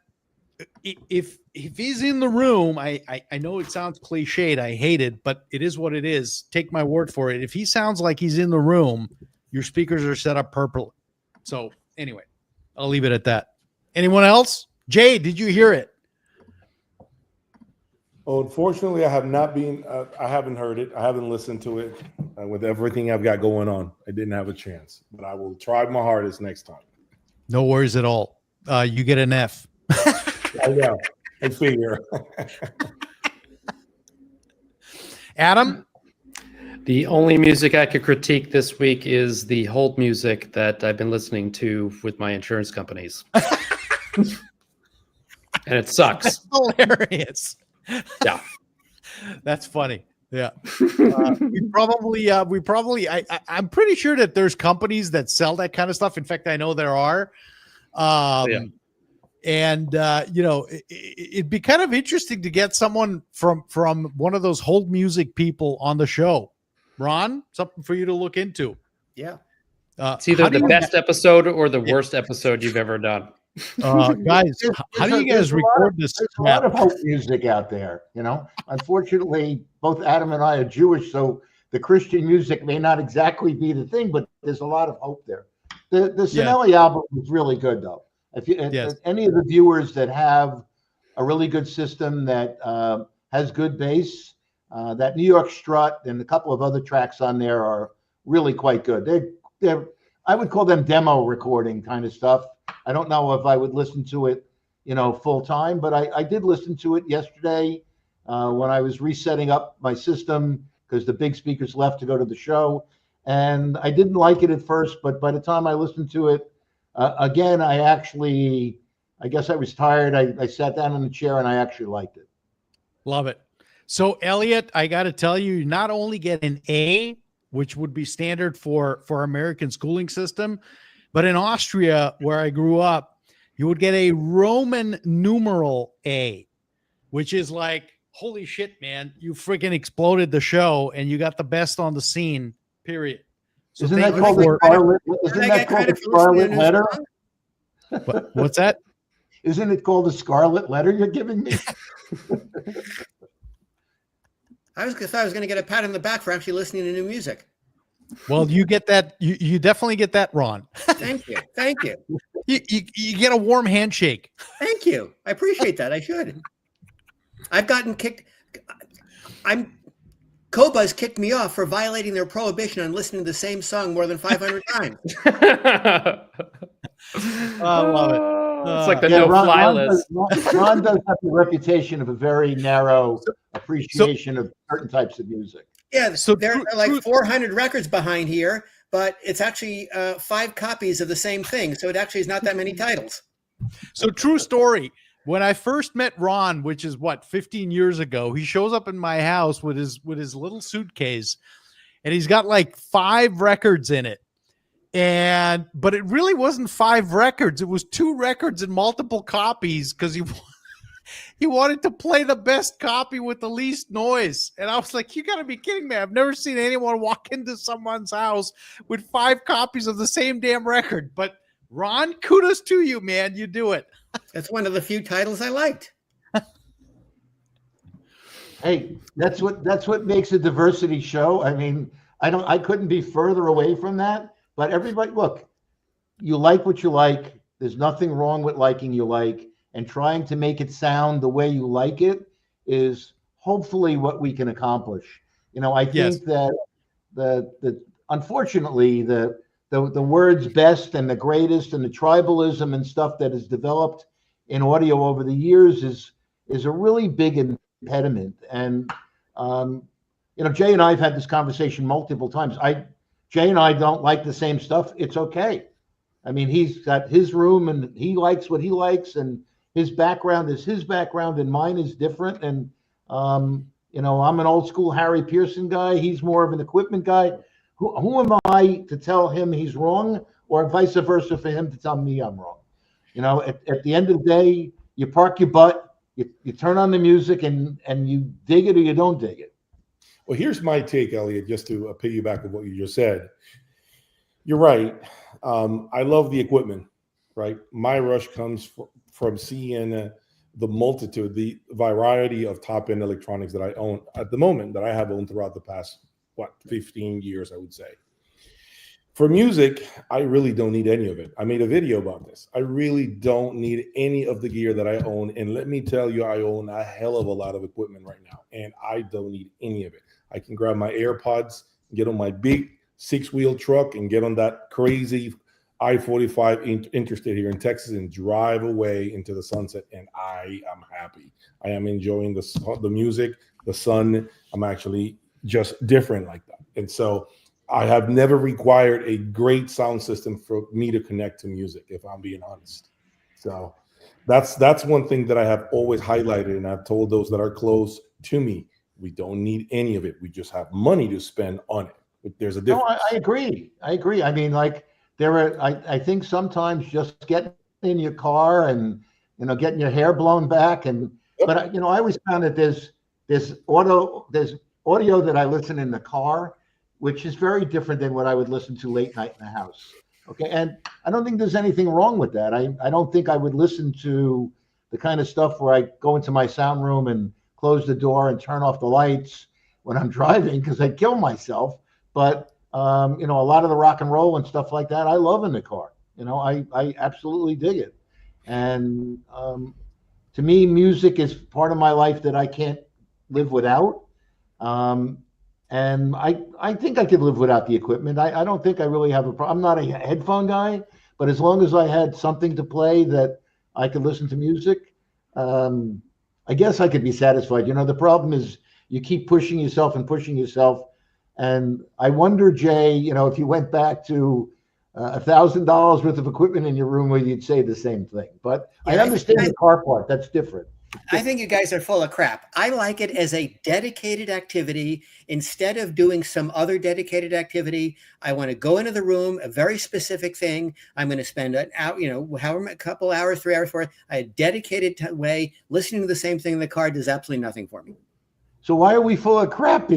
if he's in the room, I know it sounds cliched, I hate it, but it is what it is. Take my word for it. If he sounds like he's in the room, your speakers are set up perfectly. So anyway, I'll leave it at that. Anyone else? Jay, did you hear it? Oh, unfortunately, I have not been. I haven't heard it. I haven't listened to it with everything I've got going on. I didn't have a chance, but I will try my hardest next time. No worries at all. You get an F. I know. I figure. Adam? The only music I could critique this week is the hold music that I've been listening to with my insurance companies. And it sucks. That's hilarious. Yeah. That's funny. Yeah. I'm pretty sure that there's companies that sell that kind of stuff. In fact, I know there are. And it'd be kind of interesting to get someone from one of those hold music people on the show. Ron, something for you to look into. Yeah. It's either the best episode or the worst episode you've ever done. Guys, how do you guys record this? There's a lot of hope music out there. Unfortunately, both Adam and I are Jewish, so the Christian music may not exactly be the thing, but there's a lot of hope there. The Sinelli album was really good, though. If any of the viewers that have a really good system that has good bass, that New York Strut and a couple of other tracks on there are really quite good. They're I would call them demo recording kind of stuff. I don't know if I would listen to it, full time, but I did listen to it yesterday when I was resetting up my system because the big speakers left to go to the show. And I didn't like it at first, but by the time I listened to it again, I guess I was tired. I sat down in the chair and I actually liked it. Love it. So Elliot, I got to tell you, not only get an A, which would be standard for American schooling system, but in Austria, where I grew up, you would get a Roman numeral A, which is like, holy shit, man, you freaking exploded the show and you got the best on the scene, period. So isn't that called the Scarlet Letter? What's that? Isn't it called the Scarlet Letter you're giving me? I thought I was going to get a pat on the back for actually listening to new music. Well, you get that. You definitely get that, Ron. Thank you. Thank you. You get a warm handshake. Thank you. I appreciate that. I should. I've gotten kicked. Coba's kicked me off for violating their prohibition on listening to the same song more than 500 times. I love it. It's like the no-fly list. Ron does have the reputation of a very narrow appreciation of certain types of music. Yeah, so there are like 400 records behind here, but it's actually 5 copies of the same thing. So it actually is not that many titles. So true story. When I first met Ron, which is 15 years ago, he shows up in my house with his little suitcase, and he's got like 5 records in it. But it really wasn't 5 records. It was 2 records and multiple copies because he wanted to play the best copy with the least noise. And I was like, you got to be kidding me. I've never seen anyone walk into someone's house with 5 copies of the same damn record. But Ron, kudos to you, man. You do it. That's one of the few titles I liked. Hey, that's what makes a diversity show. I mean, I couldn't be further away from that. But everybody, look, you like what you like. There's nothing wrong with liking you like, and trying to make it sound the way you like it is hopefully what we can accomplish. I think that the unfortunately the words best and the greatest and the tribalism and stuff that is developed in audio over the years is a really big impediment. And Jay and I have had this conversation multiple times. Jay and I don't like the same stuff. It's okay. I mean, he's got his room and he likes what he likes, and his background is his background and mine is different. And, I'm an old school Harry Pearson guy. He's more of an equipment guy. Who am I to tell him he's wrong, or vice versa for him to tell me I'm wrong? At the end of the day, you park your butt, you turn on the music, and you dig it or you don't dig it. Well, here's my take, Elliot, just to piggyback on what you just said. You're right. I love the equipment, right? My rush comes from seeing the multitude, the variety of top-end electronics that I own at the moment, that I have owned throughout the past, 15 years, I would say. For music, I really don't need any of it. I made a video about this. I really don't need any of the gear that I own. And let me tell you, I own a hell of a lot of equipment right now, and I don't need any of it. I can grab my AirPods, get on my big 6-wheel truck, and get on that crazy I-45 interstate here in Texas and drive away into the sunset, and I am happy. I am enjoying the music, the sun. I'm actually just different like that. And so I have never required a great sound system for me to connect to music, if I'm being honest. So that's one thing that I have always highlighted, and I've told those that are close to me, we don't need any of it. We just have money to spend on it. There's a difference. No, I agree. I mean, like, I think sometimes just getting in your car and, getting your hair blown back, but I always found that there's audio that I listen in the car, which is very different than what I would listen to late night in the house. Okay. And I don't think there's anything wrong with that. I don't think I would listen to the kind of stuff where I go into my sound room and close the door and turn off the lights when I'm driving, because I'd kill myself. But, a lot of the rock and roll and stuff like that, I love in the car. I absolutely dig it. And to me, music is part of my life that I can't live without. And I think I could live without the equipment. I don't think I really have a problem. I'm not a headphone guy, but as long as I had something to play that I could listen to music, I guess I could be satisfied. The problem is you keep pushing yourself and pushing yourself. And I wonder, Jay, if you went back to $1,000 worth of equipment in your room, where you'd say the same thing. But yeah, I understand the car part. That's different. I think you guys are full of crap. I like it as a dedicated activity. Instead of doing some other dedicated activity, I want to go into the room, a very specific thing. I'm going to spend an hour, however, a couple hours, 3 hours, 4 hours, a dedicated way. Listening to the same thing in the car does absolutely nothing for me. So why are we full of crap?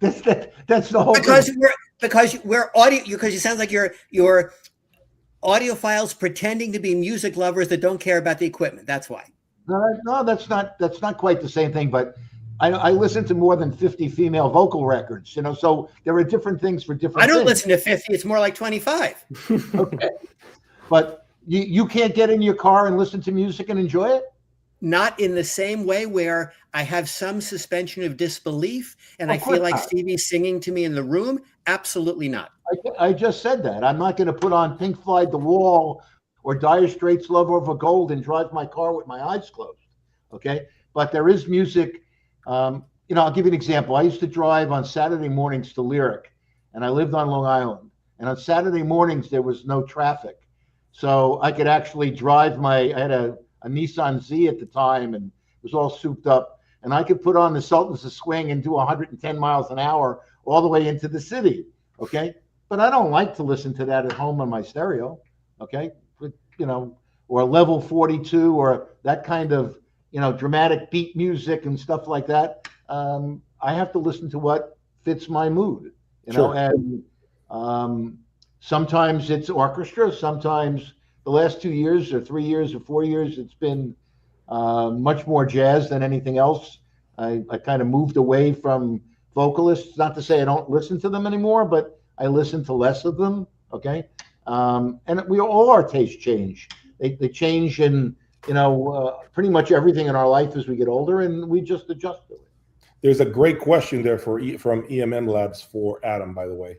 That's the whole because thing. Because we're audio. Because it sounds like you're audiophiles pretending to be music lovers that don't care about the equipment. That's why. No, that's not quite the same thing. But I listen to more than 50 female vocal records. So there are different things for different. I don't things. listen to 50. It's more like 25. Okay, but you can't get in your car and listen to music and enjoy it. Not in the same way where I have some suspension of disbelief and I feel like Stevie's singing to me in the room. Absolutely not. I just said that. I'm not going to put on Pink Floyd The Wall or Dire Straits Love Over Gold and drive my car with my eyes closed. Okay. But there is music. I'll give you an example. I used to drive on Saturday mornings to Lyric, and I lived on Long Island. And on Saturday mornings, there was no traffic. So I could actually drive I had a Nissan Z at the time, and it was all souped up. And I could put on the Sultans of Swing and do 110 miles an hour all the way into the city. Okay. But I don't like to listen to that at home on my stereo. Okay. Or level 42 or that kind of, dramatic beat music and stuff like that. I have to listen to what fits my mood, Sure. And sometimes it's orchestra. Sometimes the last 2 years or 3 years or 4 years, it's been much more jazz than anything else. I kind of moved away from vocalists, not to say I don't listen to them anymore, but I listen to less of them. Okay. And all our tastes change. They change in, pretty much everything in our life as we get older, and we just adjust to it. There's a great question there from EMMLabs for Adam, by the way.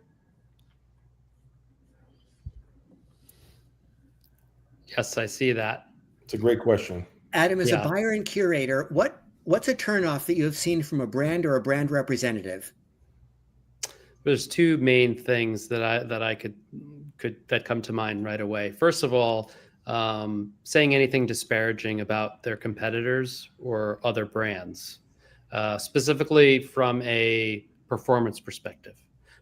Yes, I see that. It's a great question. Adam, as a buyer and curator, what's a turnoff that you have seen from a brand or a brand representative? There's two main things that come to mind right away. First of all, saying anything disparaging about their competitors or other brands, specifically from a performance perspective,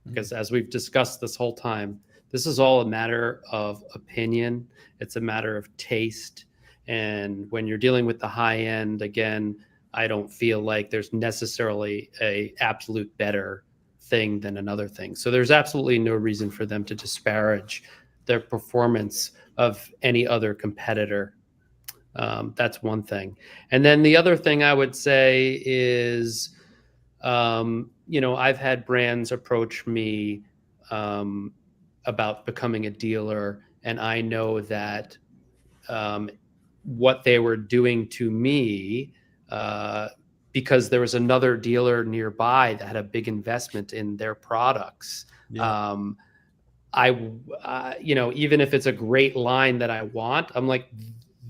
because as we've discussed this whole time, this is all a matter of opinion. It's a matter of taste. And when you're dealing with the high end, again, I don't feel like there's necessarily a absolute better thing than another thing. So there's absolutely no reason for them to disparage their performance of any other competitor. That's one thing. And then the other thing I would say is, I've had brands approach me about becoming a dealer, and I know that what they were doing to me, because there was another dealer nearby that had a big investment in their products. Yeah. Even if it's a great line that I want, I'm like,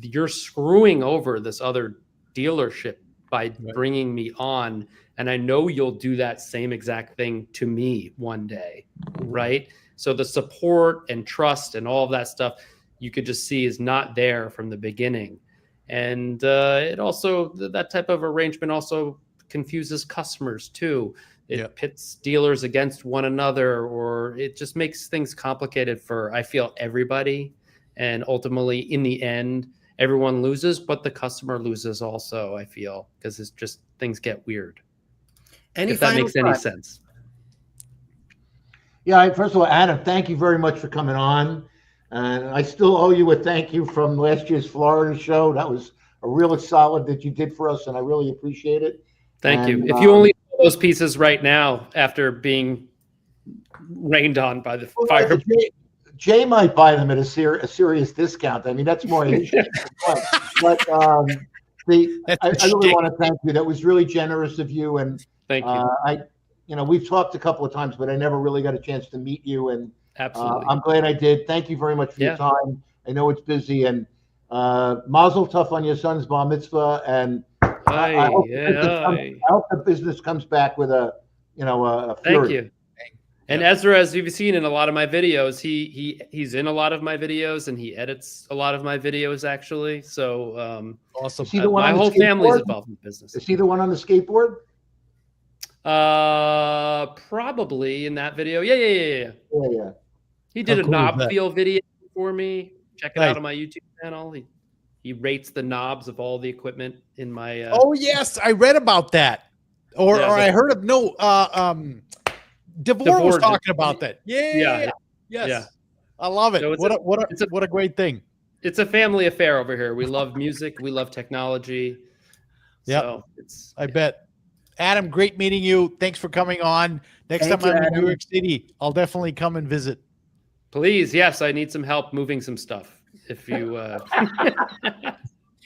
you're screwing over this other dealership by bringing me on. And I know you'll do that same exact thing to me one day. Right. So the support and trust and all of that stuff you could just see is not there from the beginning. And it also, that type of arrangement also confuses customers too. It pits dealers against one another, or it just makes things complicated for, I feel, everybody. And ultimately, in the end, everyone loses, but the customer loses also, I feel, because it's just, things get weird. If that makes any sense. Yeah, first of all, Adam, thank you very much for coming on. And I still owe you a thank you from last year's Florida show. That was a really solid that you did for us, and I really appreciate it. Thank you. If you only know those pieces right now after being rained on by the fire. Jay might buy them at a serious discount. I mean, that's more an issue. But I really want to thank you. That was really generous of you. And thank you. We've talked a couple of times, but I never really got a chance to meet you. And absolutely, I'm glad I did. Thank you very much for your time. I know it's busy, and mazel tov on your son's bar mitzvah. And I hope the business comes back with a fury. Thank you. And Ezra, as you've seen in a lot of my videos, he's in a lot of my videos, and he edits a lot of my videos, actually. So awesome. My whole family's involved in the business. Is he the one on the skateboard? Probably in that video. Yeah. He did a knob feel video for me. Check it out on my YouTube channel. He rates the knobs of all the equipment in my. Oh yes, I read about that, or I heard of DeVore was talking about that. Yes. Yeah. I love it. So what a great thing. It's a family affair over here. We love music. We love technology. Yeah. So I bet. Adam, great meeting you. Thanks for coming on. Next time I'm in New York City, I'll definitely come and visit. Please. Yes. I need some help moving some stuff. If you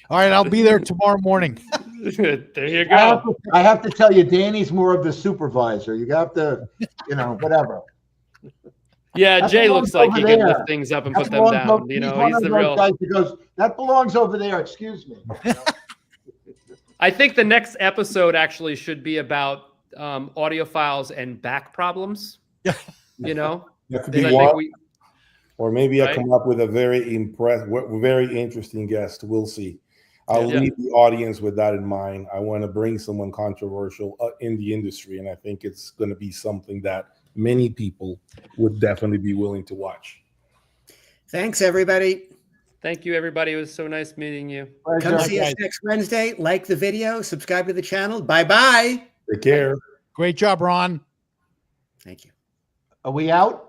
all right, I'll be there tomorrow morning. There you go. I have to tell you, Danny's more of the supervisor. You got to, whatever. Yeah, Jay looks like he can lift things up and put them down. He's the real guy who goes, that belongs over there. Excuse me. I think the next episode actually should be about audiophiles and back problems. That could be one. Or maybe I come up with a very interesting guest. We'll see. I'll leave the audience with that in mind. I want to bring someone controversial in the industry, and I think it's going to be something that many people would definitely be willing to watch. Thanks, everybody. Thank you, everybody. It was so nice meeting you. Come see us next Wednesday. Like the video, subscribe to the channel. Bye-bye. Take care. Great job, Ron. Thank you. Are we out?